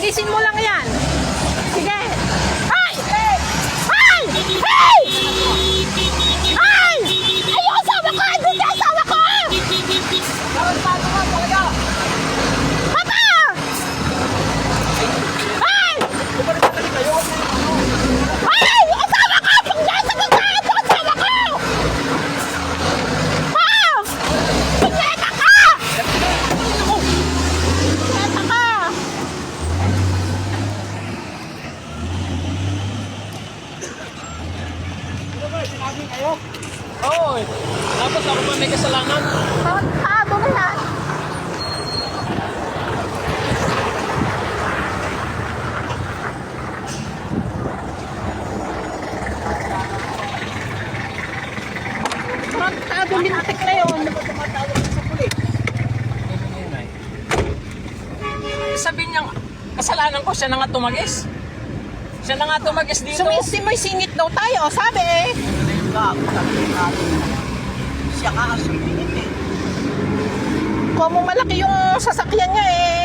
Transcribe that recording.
Tiisin mo lang yan. Sige. Ay! Ay! Ay! Ay! Ay! Yung asawa ko! Andun yung asawa ko! Papa! Ay! Ay! Yung asawa ko! Punyeta ka ka! Yung asawa ko! Ah! Punyeta ka! Punyeta ka! Oo. Tapos ako pa may kasalanan. Paano na yan? Magtado lintik na yun. Sabihin niya, kasalanan ko, siya na nga tumagis. Siya na nga tumagis dito. May singit daw tayo, sabi eh. Siya ka ang sumingit eh. Kung malaki yung sasakyan niya eh.